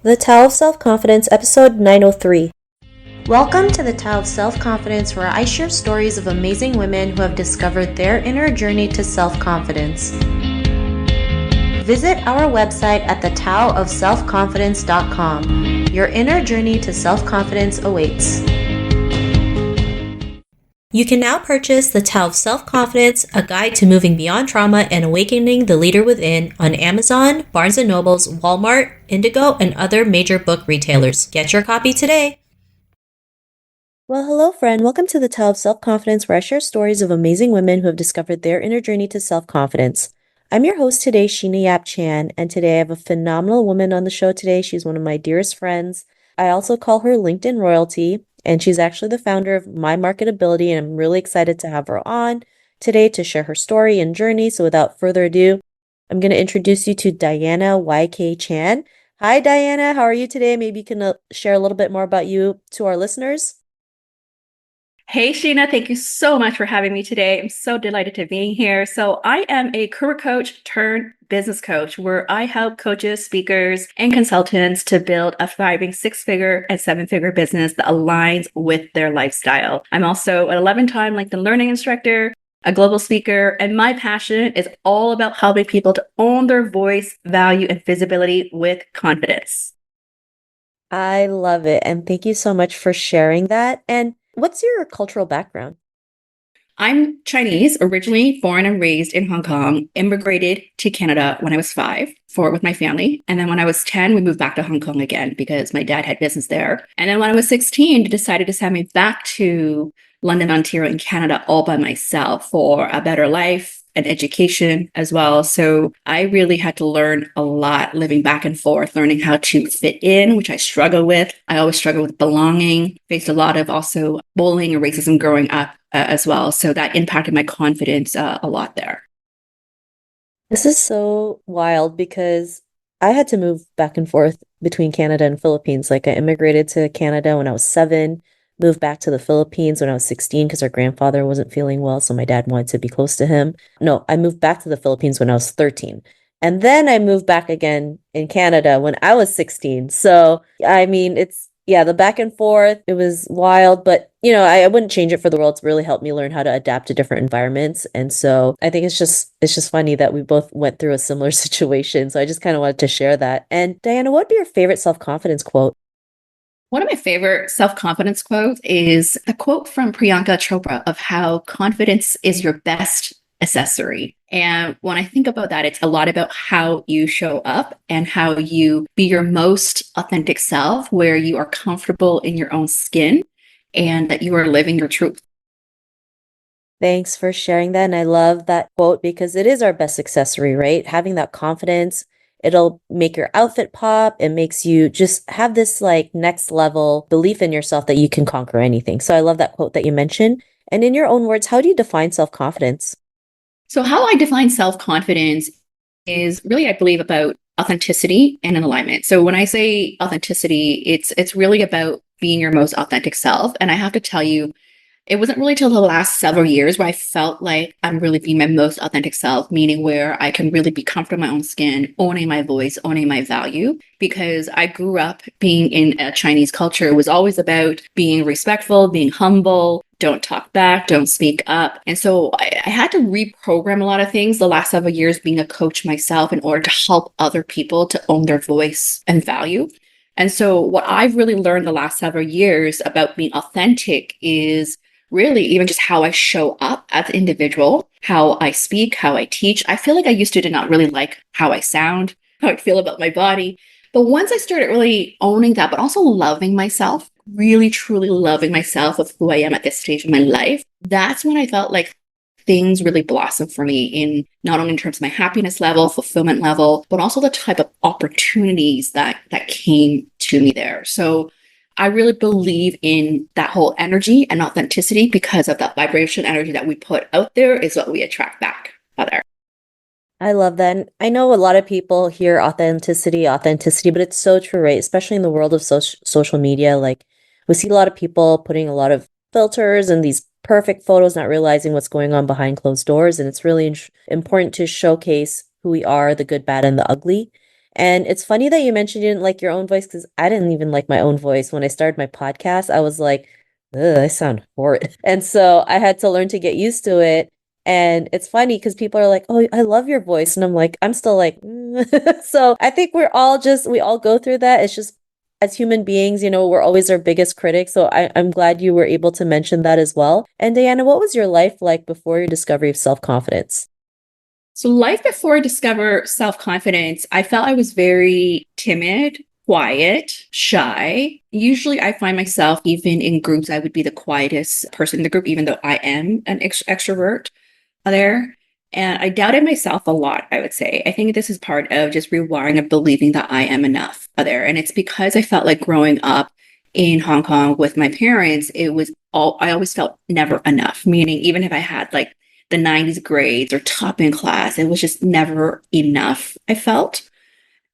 The Tao of Self-Confidence, episode 903. Welcome to the Tao of Self-Confidence, where I share stories of amazing women who have discovered their inner journey to self-confidence. Visit our website at thetaoofselfconfidence.com. Your inner journey to self-confidence awaits. You can now purchase The Tao of Self-Confidence, a guide to moving beyond trauma and awakening the leader within on Amazon, Barnes & Noble's, Walmart, Indigo, and other major book retailers. Get your copy today. Well, hello, friend. Welcome to The Tao of Self-Confidence, where I share stories of amazing women who have discovered their inner journey to self-confidence. I'm your host today, Sheena Yap Chan, and today I have a phenomenal woman on the show today. She's one of my dearest friends. I also call her LinkedIn royalty. And she's actually the founder of Marketability, and I'm really excited to have her on today to share her story and journey. So without further ado, I'm going to introduce you to Diana YK Chan. Hi, Diana. How are you today? Maybe you can share a little bit more about you to our listeners. Hey, Sheena, thank you so much for having me today. I'm so delighted to be here. So I am a career coach turned business coach, where I help coaches, speakers, and consultants to build a thriving 6-figure and 7-figure business that aligns with their lifestyle. I'm also an 11-time LinkedIn Learning instructor, a global speaker, and my passion is all about helping people to own their voice, value, and visibility with confidence. I love it. And thank you so much for sharing that. And what's your cultural background? I'm Chinese, originally born and raised in Hong Kong, immigrated to Canada when I was 5 with my family. And then when I was 10, we moved back to Hong Kong again because my dad had business there. And then when I was 16, they decided to send me back to London, Ontario in Canada all by myself for a better life and education as well. So I really had to learn a lot living back and forth, learning how to fit in, which I struggle with. I always struggle with belonging, faced a lot of also bullying and racism growing up as well. So that impacted my confidence a lot there. This is so wild because I had to move back and forth between Canada and Philippines. Like I immigrated to Canada when I was 7, moved back to the Philippines when I was 16 because our grandfather wasn't feeling well, so my dad wanted to be close to him. No, I moved back to the Philippines when I was 13. And then I moved back again in Canada when I was 16. So, I mean, the back and forth, it was wild, but I wouldn't change it for the world. It's really helped me learn how to adapt to different environments. And so I think it's just funny that we both went through a similar situation. So I just kind of wanted to share that. And Diana, what would be your favorite self-confidence quote? One of my favorite self-confidence quotes is a quote from Priyanka Chopra of how confidence is your best accessory. And when I think about that, it's a lot about how you show up and how you be your most authentic self, where you are comfortable in your own skin and that you are living your truth. Thanks for sharing that. And I love that quote because it is our best accessory, right? Having that confidence, it'll make your outfit pop. It makes you just have this like next level belief in yourself that you can conquer anything. So I love that quote that you mentioned. And in your own words, how do you define self-confidence? So how I define self-confidence is really, I believe, about authenticity and an alignment. So when I say authenticity, it's really about being your most authentic self. And I have to tell you, it wasn't really till the last several years where I felt like I'm really being my most authentic self, meaning where I can really be comfortable in my own skin, owning my voice, owning my value. Because I grew up being in a Chinese culture. It was always about being respectful, being humble, don't talk back, don't speak up. And so I had to reprogram a lot of things the last several years being a coach myself in order to help other people to own their voice and value. And so what I've really learned the last several years about being authentic is really even just how I show up as an individual, how I speak, how I teach. I feel like I used to did not really like how I sound, how I feel about my body. But once I started really owning that, but also loving myself, really truly loving myself of who I am at this stage of my life, that's when I felt like things really blossomed for me in not only in terms of my happiness level, fulfillment level, but also the type of opportunities that came to me there. So I really believe in that whole energy and authenticity because of that vibration energy that we put out there is what we attract back other. I love that. And I know a lot of people hear authenticity, but it's so true, right? Especially in the world of social media. Like we see a lot of people putting a lot of filters and these perfect photos, not realizing what's going on behind closed doors. And it's really important to showcase who we are, the good, bad, and the ugly. And it's funny that you mentioned you didn't like your own voice because I didn't even like my own voice. When I started my podcast, I was like, ugh, I sound horrid. And so I had to learn to get used to it. And it's funny because people are like, oh, I love your voice. And I'm like, I'm still like, mm. So I think we all go through that. It's just as human beings, we're always our biggest critics. So I'm glad you were able to mention that as well. And Diana, what was your life like before your discovery of self-confidence? So, life before I discover self confidence, I felt I was very timid, quiet, shy. Usually, I find myself, even in groups, I would be the quietest person in the group, even though I am an extrovert there. And I doubted myself a lot, I would say. I think this is part of just rewiring of believing that I am enough there. And it's because I felt like growing up in Hong Kong with my parents, I always felt never enough, meaning even if I had like the 90s grades or top in class, it was just never enough, I felt.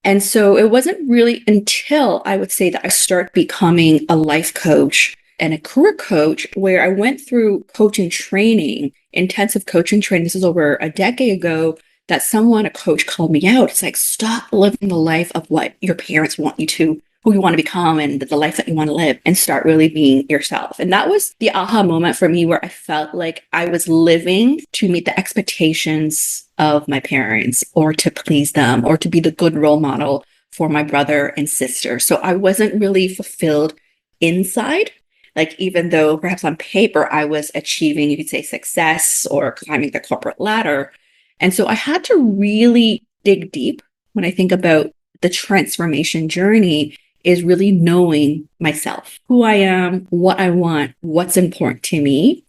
And so it wasn't really until I would say that I started becoming a life coach and a career coach where I went through coaching training, intensive coaching training. This is over a decade ago that a coach called me out. It's like, stop living the life of what your parents want you to, who you want to become and the life that you want to live and start really being yourself. And that was the aha moment for me where I felt like I was living to meet the expectations of my parents or to please them or to be the good role model for my brother and sister. So I wasn't really fulfilled inside. Like, even though perhaps on paper I was achieving, you could say, success or climbing the corporate ladder. And so I had to really dig deep when I think about the transformation journey is really knowing myself, who I am, what I want, what's important to me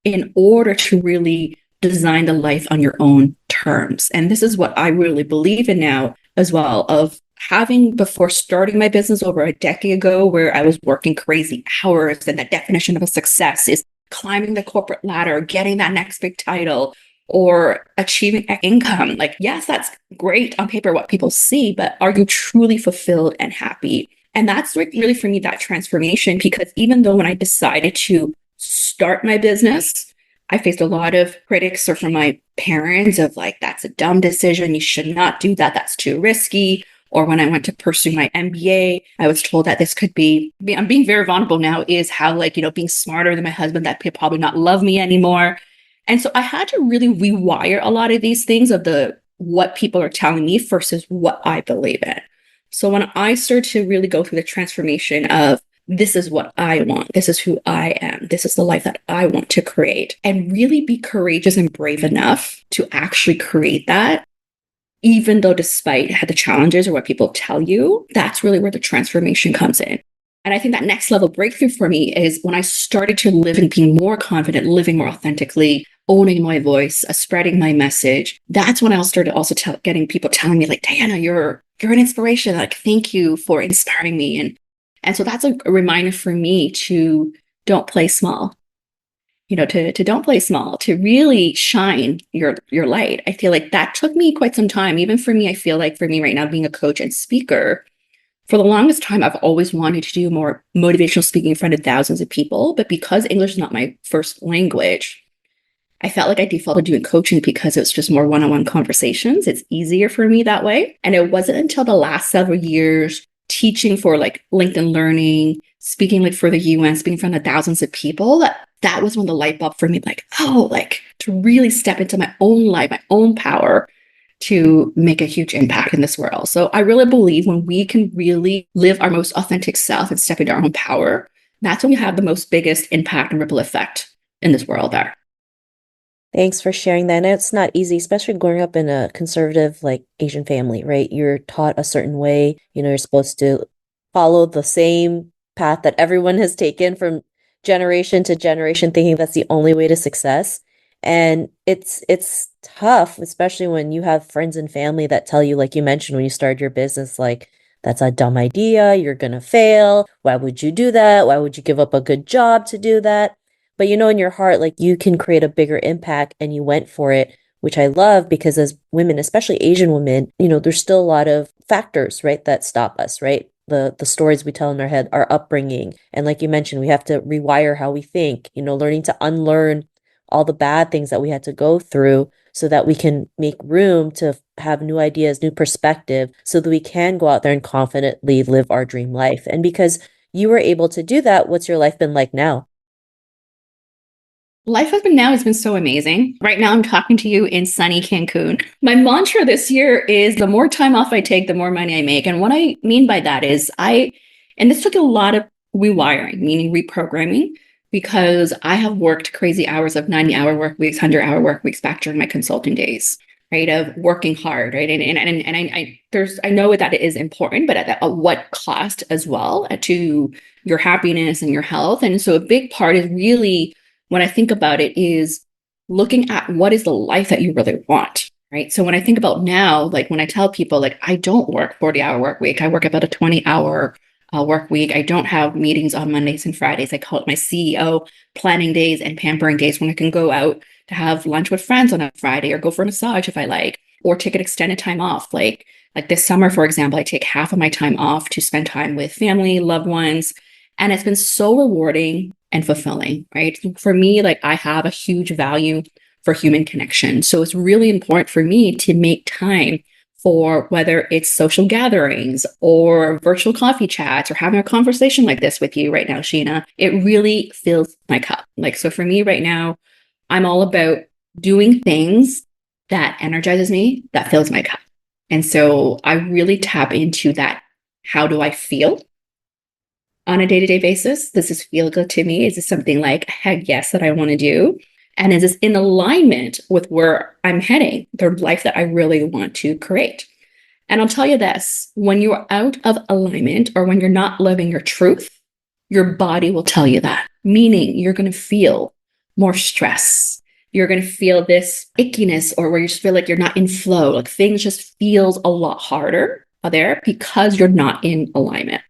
in order to really design the life on your own terms. And this is what I really believe in now as well, of having before starting my business over a decade ago where I was working crazy hours and the definition of a success is climbing the corporate ladder, getting that next big title or achieving income. Like, yes, that's great on paper, what people see, but are you truly fulfilled and happy? And that's really for me, that transformation, because even though when I decided to start my business, I faced a lot of critics or from my parents of like, that's a dumb decision. You should not do that. That's too risky. Or when I went to pursue my MBA, I was told that this could I'm being very vulnerable now, is how like, being smarter than my husband, that he'll probably not love me anymore. And so I had to really rewire a lot of these things of what people are telling me versus what I believe in. So when I started to really go through the transformation of this is what I want, this is who I am, this is the life that I want to create, and really be courageous and brave enough to actually create that, even though despite the challenges or what people tell you, that's really where the transformation comes in. And I think that next level breakthrough for me is when I started to live and being more confident, living more authentically, owning my voice, spreading my message. That's when I started also getting people telling me like, Diana, you're an inspiration. Like, thank you for inspiring me. And so that's a reminder for me to don't play small, to don't play small, to really shine your light. I feel like that took me quite some time. Even for me, I feel like for me right now, being a coach and speaker, for the longest time, I've always wanted to do more motivational speaking in front of thousands of people. But because English is not my first language, I felt like I defaulted doing coaching because it's just more one-on-one conversations. It's easier for me that way. And it wasn't until the last several years teaching for like LinkedIn Learning, speaking like for the UN, speaking in front of thousands of people, that was when the light bulb for me, like, oh, like to really step into my own life, my own power to make a huge impact in this world. So I really believe when we can really live our most authentic self and step into our own power, that's when we have the most biggest impact and ripple effect in this world there. Thanks for sharing that. And it's not easy, especially growing up in a conservative, like Asian family, right? You're taught a certain way. You're supposed to follow the same path that everyone has taken from generation to generation, thinking that's the only way to success. And it's tough, especially when you have friends and family that tell you, like you mentioned when you started your business, like, that's a dumb idea. You're gonna fail. Why would you do that? Why would you give up a good job to do that? But in your heart, like you can create a bigger impact and you went for it, which I love because as women, especially Asian women, there's still a lot of factors, right, that stop us, right? The stories we tell in our head, our upbringing. And like you mentioned, we have to rewire how we think, learning to unlearn all the bad things that we had to go through so that we can make room to have new ideas, new perspective, so that we can go out there and confidently live our dream life. And because you were able to do that, what's your life been like now? Life has been so amazing. Right now, I'm talking to you in sunny Cancun. My mantra this year is the more time off I take, the more money I make. And what I mean by that is and this took a lot of rewiring, meaning reprogramming, because I have worked crazy hours of 90-hour work weeks, 100-hour work weeks back during my consulting days, right? Of working hard, right? I know that it is important, but at what cost as well to your happiness and your health. And so a big part is really, when I think about it, is looking at what is the life that you really want, right? So when I think about now, like when I tell people, like, I don't work 40-hour work week, I work about a 20-hour work week. I don't have meetings on Mondays and Fridays. I call it my CEO planning days and pampering days, when I can go out to have lunch with friends on a Friday, or go for a massage if I like, or take an extended time off. Like this summer, for example, I take half of my time off to spend time with family, loved ones. And it's been so rewarding and fulfilling, right? For me, like, I have a huge value for human connection. So it's really important for me to make time for, whether it's social gatherings or virtual coffee chats or having a conversation like this with you right now, Sheena. It really fills my cup. Like, so for me right now, I'm all about doing things that energizes me, that fills my cup. And so I really tap into that. How do I feel on a day-to-day basis? Does this feel good to me? Is this something like, heck yes, that I want to do? And is this in alignment with where I'm heading, the life that I really want to create? And I'll tell you this, when you're out of alignment, or when you're not living your truth, your body will tell you that, meaning you're going to feel more stress. You're going to feel this ickiness, or where you just feel like you're not in flow. Like things just feels a lot harder there because you're not in alignment.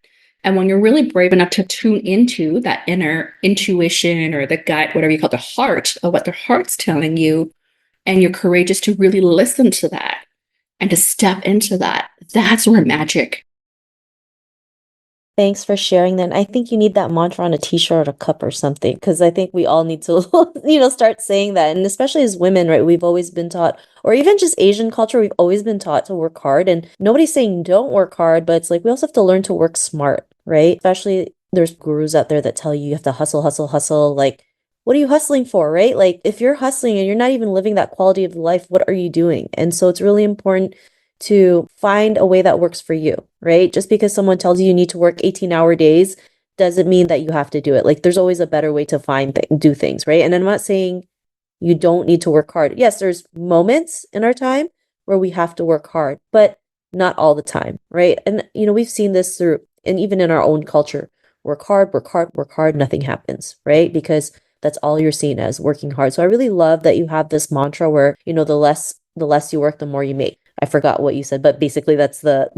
And when you're really brave enough to tune into that inner intuition, or the gut, whatever you call it, the heart of what the heart's telling you, and you're courageous to really listen to that and to step into that, that's where magic. Thanks for sharing that. I think you need that mantra on a t-shirt or a cup or something, because I think we all need to, start saying that. And especially as women, right? We've always been taught, or even just Asian culture, we've always been taught to work hard. And nobody's saying don't work hard, but it's like we also have to learn to work smart, right? Especially there's gurus out there that tell you you have to hustle, hustle, hustle. Like, what are you hustling for, right? Like, if you're hustling and you're not even living that quality of life, what are you doing? And so it's really important to find a way that works for you, right? Just because someone tells you you need to work 18-hour days doesn't mean that you have to do it. Like, there's always a better way to do things, right? And I'm not saying you don't need to work hard. Yes, there's moments in our time where we have to work hard, but not all the time, right? And we've seen this through, and even in our own culture, work hard, work hard, work hard, nothing happens, right? Because that's all you're seen as, working hard. So I really love that you have this mantra where, the less you work, the more you make. I forgot what you said, but basically that's the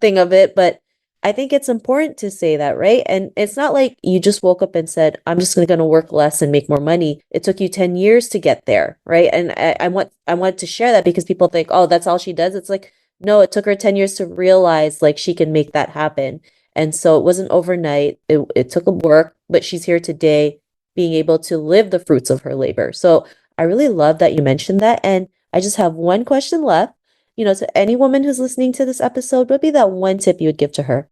thing of it. But I think it's important to say that, right? And it's not like you just woke up and said, I'm just going to work less and make more money. It took you 10 years to get there, right? And I want to share that, because people think, oh, that's all she does. It's like, no, it took her 10 years to realize like she can make that happen. And so it wasn't overnight. It took a work, but she's here today being able to live the fruits of her labor. So I really love that you mentioned that. And I just have one question left. To any woman who's listening to this episode, what would be that one tip you would give to her?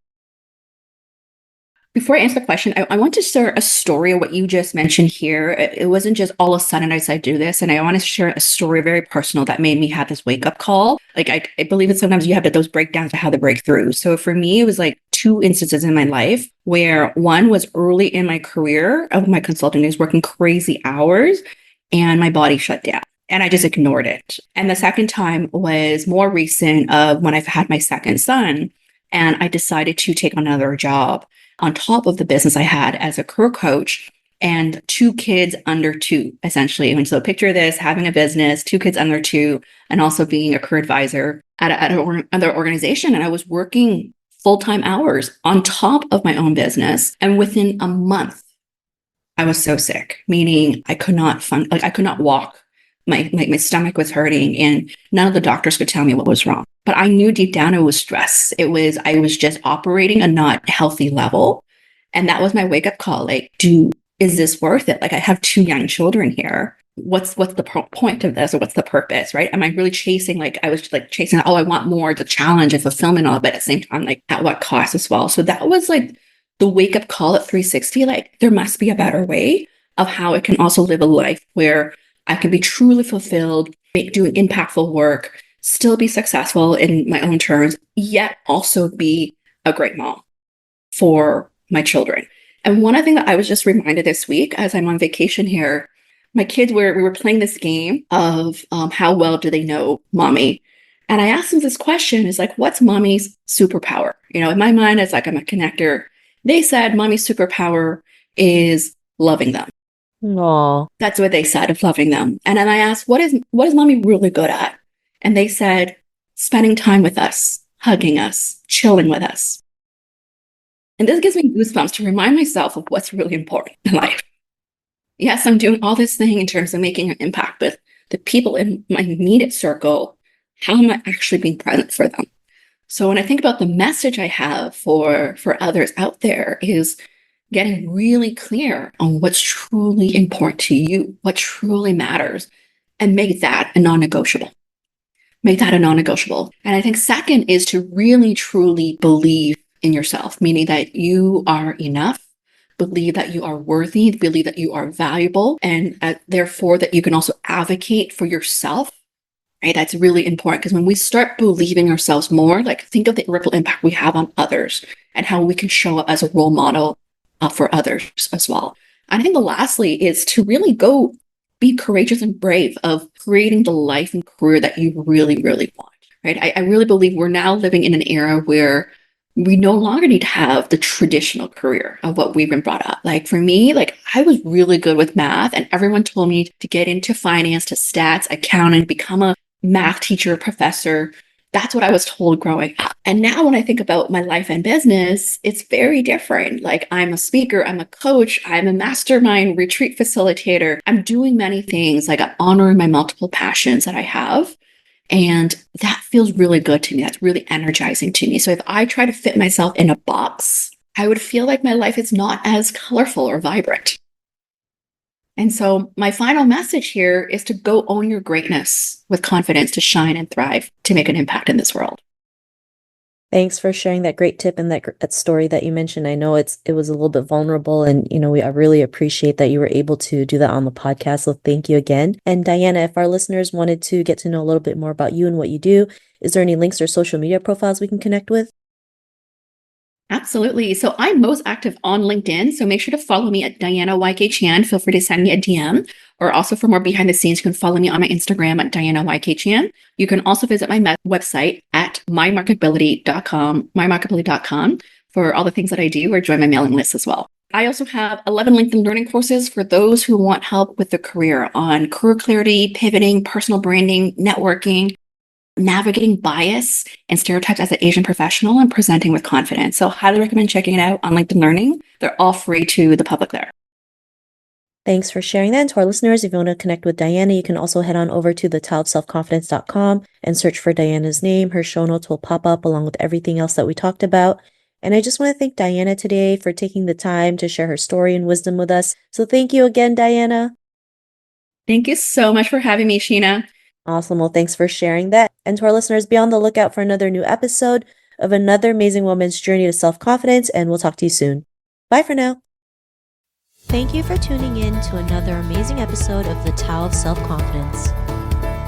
Before I answer the question, I want to share a story of what you just mentioned here. It wasn't just all of a sudden I decided to do this. And I want to share a story very personal that made me have this wake up call. Like, I believe that sometimes you have those breakdowns to how to break through. So for me, it was like two instances in my life, where one was early in my career of my consulting days, working crazy hours, and my body shut down. And I just ignored it. And the second time was more recent, of when I've had my second son, and I decided to take on another job on top of the business I had as a career coach, and two kids under two, essentially. And so picture this, having a business, two kids under two, and also being a career advisor at another organization. And I was working full-time hours on top of my own business. And within a month, I was so sick, meaning I could not I could not walk. My stomach was hurting, and none of the doctors could tell me what was wrong. But I knew deep down it was stress. I was just operating a not healthy level. And that was my wake up call. Like, is this worth it? Like, I have two young children here. what's the point of this, or what's the purpose, right? Am I really chasing, like, I was like chasing, oh, I want more, the challenge and fulfillment, all, but at the same time, like, at what cost as well? So that was like the wake up call at 360. Like, there must be a better way of how I can also live a life where I can be truly fulfilled, doing impactful work, still be successful in my own terms, yet also be a great mom for my children. And one other thing that I was just reminded this week as I'm on vacation here, my kids we were playing this game of how well do they know mommy? And I asked them this question, is like, what's mommy's superpower? You know, in my mind, it's like, I'm a connector. They said mommy's superpower is loving them. Aw. That's what they said, of loving them. And then I asked, what is mommy really good at? And they said, spending time with us, hugging us, chilling with us. And this gives me goosebumps to remind myself of what's really important in life. Yes, I'm doing all this thing in terms of making an impact, but the people in my immediate circle, how am I actually being present for them? So when I think about the message I have for others out there, is getting really clear on what's truly important to you, what truly matters, and make that a non-negotiable. Make that a non-negotiable. And I think second is to really, truly believe in yourself, meaning that you are enough, believe that you are worthy, believe that you are valuable, and therefore that you can also advocate for yourself, right? That's really important, because when we start believing ourselves more, like, think of the ripple impact we have on others and how we can show up as a role model for others as well. And I think lastly is to really go be courageous and brave of creating the life and career that you really, really want, right? I really believe we're now living in an era where we no longer need to have the traditional career of what we've been brought up. Like, for me, like, I was really good with math, and everyone told me to get into finance, to stats, accounting, become a math teacher, professor. That's what I was told growing up. And now when I think about my life and business, it's very different. Like, I'm a speaker, I'm a coach, I'm a mastermind retreat facilitator. I'm doing many things. Like, I'm honoring my multiple passions that I have. And that feels really good to me. That's really energizing to me. So if I try to fit myself in a box, I would feel like my life is not as colorful or vibrant. And so my final message here is to go own your greatness with confidence, to shine and thrive, to make an impact in this world. Thanks for sharing that great tip and that story that you mentioned. I know it was a little bit vulnerable, and I really appreciate that you were able to do that on the podcast. So thank you again. And Diana, if our listeners wanted to get to know a little bit more about you and what you do, is there any links or social media profiles we can connect with? Absolutely. So I'm most active on LinkedIn. So make sure to follow me at Diana YK Chan. Feel free to send me a DM. Or also, for more behind the scenes, you can follow me on my Instagram at Diana YK Chan. You can also visit my website at mymarketability.com for all the things that I do, or join my mailing list as well. I also have 11 LinkedIn learning courses for those who want help with their career on career clarity, pivoting, personal branding, networking, navigating bias and stereotypes as an Asian professional, and presenting with confidence. So highly recommend checking it out on LinkedIn Learning. They're all free to the public there. Thanks for sharing that. And to our listeners, if you want to connect with Diana, you can also head on over to thetowofselfconfidence.com and search for Diana's name. Her show notes will pop up along with everything else that we talked about. And I just want to thank Diana today for taking the time to share her story and wisdom with us. So thank you again, Diana. Thank you so much for having me, Sheena. Awesome. Well, thanks for sharing that. And to our listeners, be on the lookout for another new episode of another amazing woman's journey to self-confidence, and we'll talk to you soon. Bye for now. Thank you for tuning in to another amazing episode of The Tao of Self-Confidence.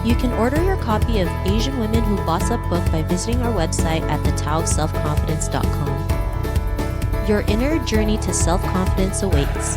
You can order your copy of Asian Women Who Boss Up book by visiting our website at thetowofselfconfidence.com. Your inner journey to self-confidence awaits.